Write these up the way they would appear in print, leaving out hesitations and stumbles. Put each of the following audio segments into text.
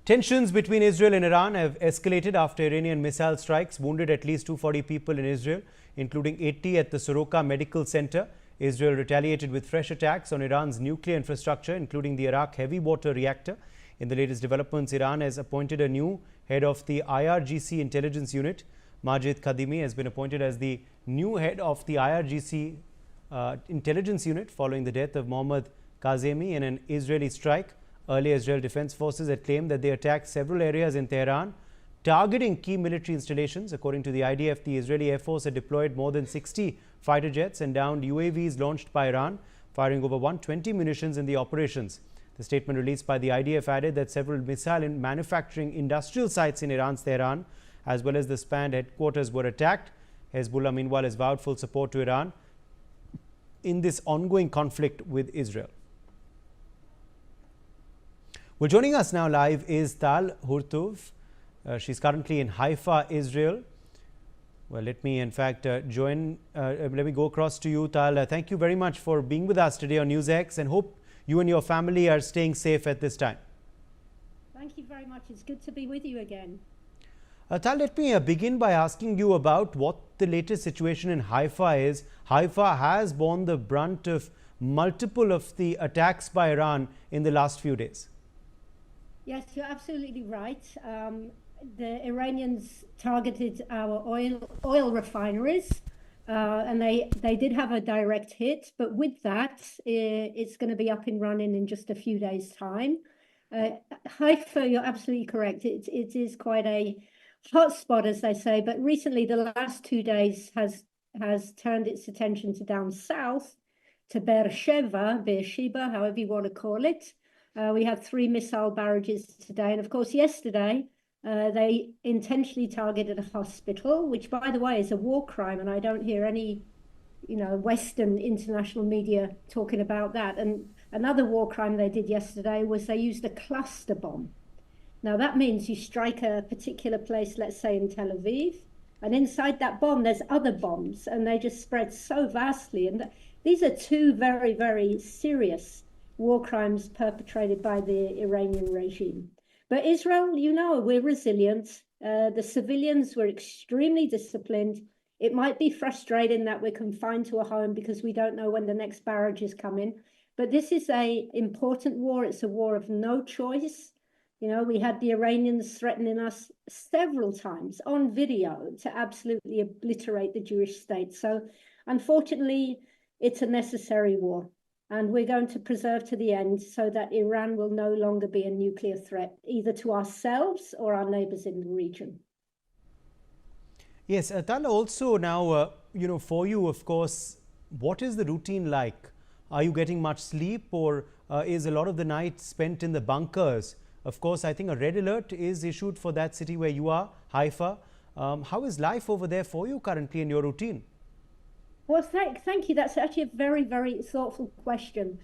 Tensions between Israel and Iran have escalated after Iranian missile strikes wounded at least 240 people in Israel, including 80 at the Soroka Medical Centre. Israel retaliated with fresh attacks on Iran's nuclear infrastructure, including the Arak heavy water reactor. In the latest developments, Iran has appointed a new head of the IRGC intelligence unit. Majid Khademi has been appointed as the new head of the IRGC intelligence unit following the death of Mohammad Khademi in an Israeli strike. Earlier, Israel Defense Forces had claimed that they attacked several areas in Tehran, targeting key military installations. According to the IDF, the Israeli Air Force had deployed more than 60 fighter jets and downed UAVs launched by Iran, firing over 120 munitions in the operations. The statement released by the IDF added that several missile manufacturing industrial sites in Iran's Tehran, as well as the SPAN headquarters, were attacked. Hezbollah, meanwhile, has vowed full support to Iran in this ongoing conflict with Israel. Well, joining us now live is Tal Hurtov. She's currently in Haifa, Israel. Well, let me in fact let me go across to you, Tal. Thank you very much for being with us today on Newsx, and hope you and your family are staying safe at this time. Thank you very much. It's good to be with you again. Tal, let me begin by asking you about what the latest situation in Haifa is. Haifa has borne the brunt of multiple of the attacks by Iran in the last few days. Yes, you're absolutely right. The Iranians targeted our oil refineries, and they did have a direct hit. But with that, it's going to be up and running in just a few days' time. Haifa, you're absolutely correct. It is quite a hot spot, as they say. But recently, the last 2 days has turned its attention to down south, to Beersheba, however you want to call it. We had 3 missile barrages today. And of course, yesterday, they intentionally targeted a hospital, which, by the way, is a war crime. And I don't hear any, Western international media talking about that. And another war crime they did yesterday was they used a cluster bomb. Now, that means you strike a particular place, let's say in Tel Aviv, and inside that bomb, there's other bombs, and they just spread so vastly. And these are 2 very, very serious war crimes perpetrated by the Iranian regime. But Israel, we're resilient. The civilians were extremely disciplined. It might be frustrating that we're confined to a home because we don't know when the next barrage is coming. But this is an important war. It's a war of no choice. We had the Iranians threatening us several times on video to absolutely obliterate the Jewish state. So unfortunately, it's a necessary war. And we're going to preserve to the end so that Iran will no longer be a nuclear threat, either to ourselves or our neighbors in the region. Yes, Tal, also now, for you, of course, what is the routine like? Are you getting much sleep, or is a lot of the night spent in the bunkers? Of course, I think a red alert is issued for that city where you are, Haifa. How is life over there for you currently in your routine? Well, thank you. That's actually a very, very thoughtful question.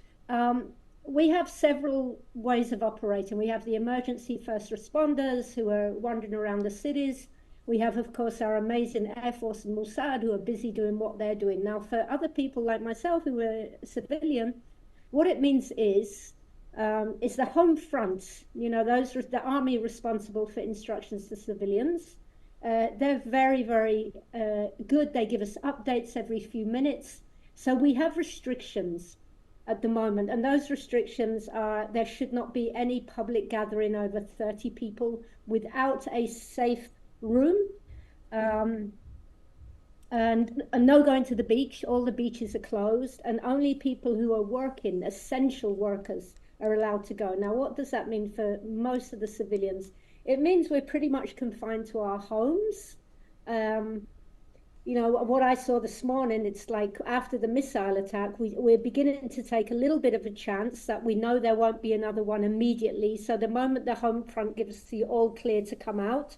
We have several ways of operating. We have the emergency first responders who are wandering around the cities. We have, of course, our amazing Air Force and Mossad who are busy doing what they're doing. Now, for other people like myself who are civilian, what it means is the home front, the army responsible for instructions to civilians. They're very, very good. They give us updates every few minutes. So we have restrictions at the moment. And those restrictions are there should not be any public gathering over 30 people without a safe room. And no going to the beach. All the beaches are closed. And only people who are working, essential workers, are allowed to go. Now, what does that mean for most of the civilians? It means we're pretty much confined to our homes. What I saw this morning, it's like after the missile attack, we're beginning to take a little bit of a chance that we know there won't be another one immediately. So the moment the home front gives the all clear to come out,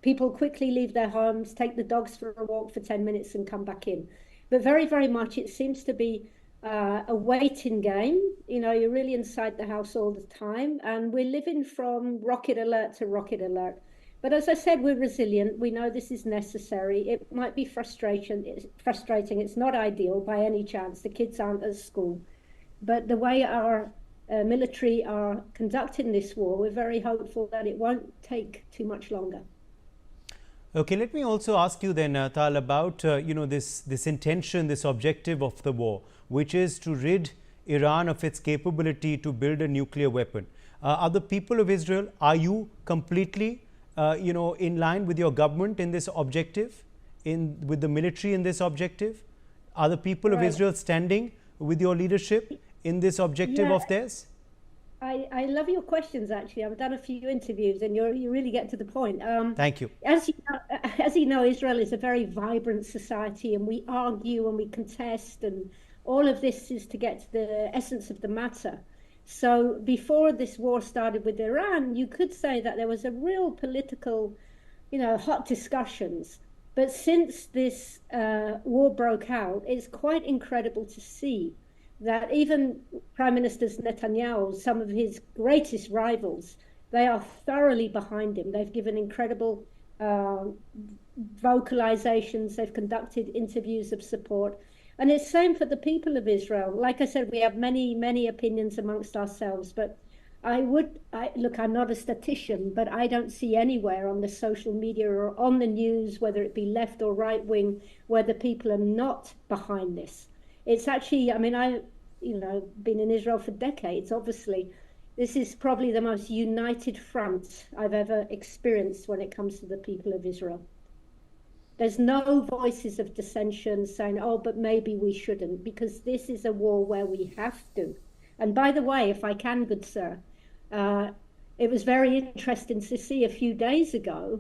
people quickly leave their homes, take the dogs for a walk for 10 minutes and come back in. But very, very much it seems to be a waiting game. You're really inside the house all the time, and we're living from rocket alert to rocket alert. But as I said, we're resilient. We know this is necessary. It might be frustrating. It's not ideal by any chance. The kids aren't at school. But the way our military are conducting this war, we're very hopeful that it won't take too much longer. Okay, let me also ask you then, Tal, about this intention, this objective of the war, which is to rid Iran of its capability to build a nuclear weapon. Are the people of Israel, are you completely in line with your government in this objective, with the military in this objective? Are the people of Israel standing with your leadership in this objective of theirs? I love your questions, actually. I've done a few interviews and you really get to the point. Thank you. As you know, Israel is a very vibrant society, and we argue and we contest, and all of this is to get to the essence of the matter. So before this war started with Iran, you could say that there was a real political, hot discussions. But since this war broke out, it's quite incredible to see that even Prime Minister Netanyahu, some of his greatest rivals, they are thoroughly behind him. They've given incredible vocalizations. They've conducted interviews of support. And it's the same for the people of Israel. Like I said, we have many, many opinions amongst ourselves. But look, I'm not a statistician, but I don't see anywhere on the social media or on the news, whether it be left or right wing, where the people are not behind this. It's actually, I've been in Israel for decades, obviously. This is probably the most united front I've ever experienced when it comes to the people of Israel. There's no voices of dissension saying, oh, but maybe we shouldn't, because this is a war where we have to. And by the way, if I can, good sir, it was very interesting to see a few days ago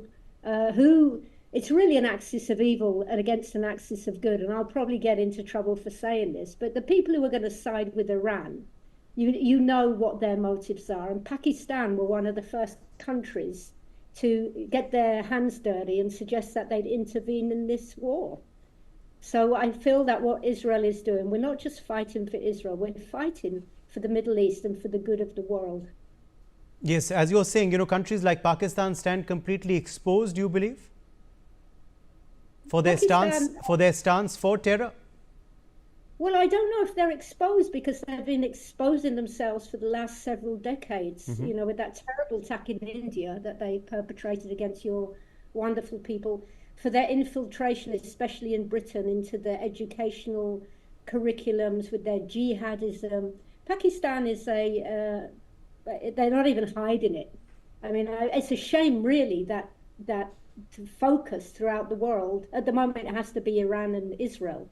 it's really an axis of evil and against an axis of good. And I'll probably get into trouble for saying this, but the people who are going to side with Iran, you know what their motives are. And Pakistan were one of the first countries to get their hands dirty and suggest that they'd intervene in this war. So I feel that what Israel is doing, we're not just fighting for Israel, we're fighting for the Middle East and for the good of the world. Yes, as you're saying, countries like Pakistan stand completely exposed, you believe? For their stance for terror? Well, I don't know if they're exposed, because they've been exposing themselves for the last several decades, with that terrible attack in India that they perpetrated against your wonderful people, for their infiltration, especially in Britain, into the educational curriculums with their jihadism. Pakistan is they're not even hiding it. It's a shame, really, that to focus throughout the world. At the moment, it has to be Iran and Israel.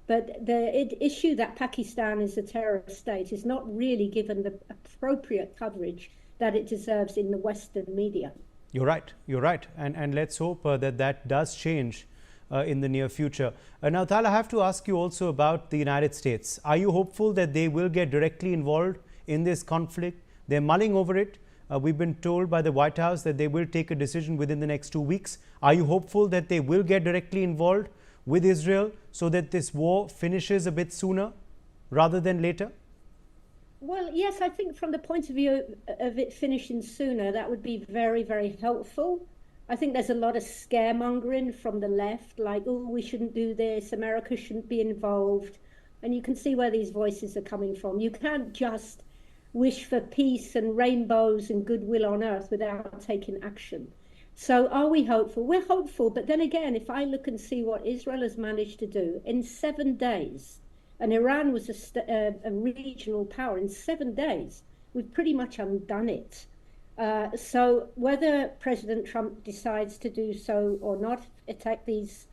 But the issue that Pakistan is a terrorist state is not really given the appropriate coverage that it deserves in the Western media. You're right. And let's hope that does change in the near future. Now, Tal, I have to ask you also about the United States. Are you hopeful that they will get directly involved in this conflict? They're mulling over it. We've been told by the White House that they will take a decision within the next 2 weeks. Are you hopeful that they will get directly involved with Israel so that this war finishes a bit sooner rather than later? Well, yes, I think from the point of view of it finishing sooner, that would be very, very helpful. I think there's a lot of scaremongering from the left, like, oh, we shouldn't do this, America shouldn't be involved. And you can see where these voices are coming from. You can't just wish for peace and rainbows and goodwill on earth without taking action. So are we hopeful? We're hopeful, but then again, if I look and see what Israel has managed to do in 7 days, and Iran was a regional power, in 7 days, we've pretty much undone it. So whether President Trump decides to do so or not, attack these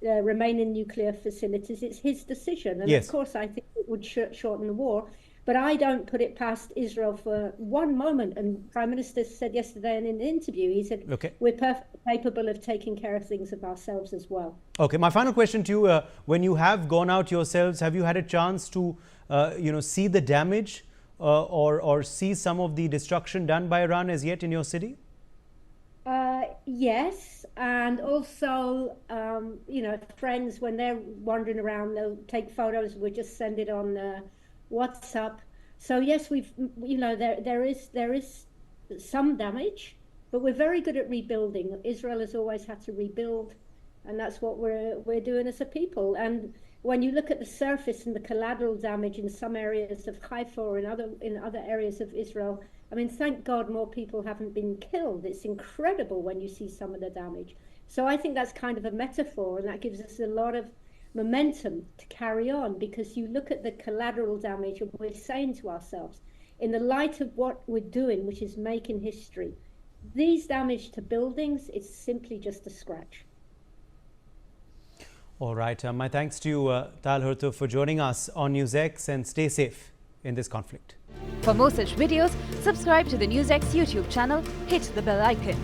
remaining nuclear facilities, it's his decision. And yes, of course, I think it would shorten the war. But I don't put it past Israel for one moment. And Prime Minister said yesterday in an interview, he said, we're perfectly capable of taking care of things of ourselves as well. Okay, my final question to you, when you have gone out yourselves, have you had a chance to, see the damage or see some of the destruction done by Iran as yet in your city? Yes, and also, friends, when they're wandering around, they'll take photos, we'll just send it on WhatsApp. So yes, there is some damage, but we're very good at rebuilding. Israel has always had to rebuild, and that's what we're doing as a people. And when you look at the surface and the collateral damage in some areas of Haifa or in other areas of Israel, I mean, thank God more people haven't been killed. It's incredible when you see some of the damage. So I think that's kind of a metaphor, and that gives us a lot of momentum to carry on, because you look at the collateral damage and we're saying to ourselves, in the light of what we're doing, which is making history, these damage to buildings is simply just a scratch. All right. My thanks to you, Tal Hurtuf, for joining us on Newsx, and stay safe in this conflict. For more such videos, subscribe to the Newsx YouTube channel, hit the bell icon.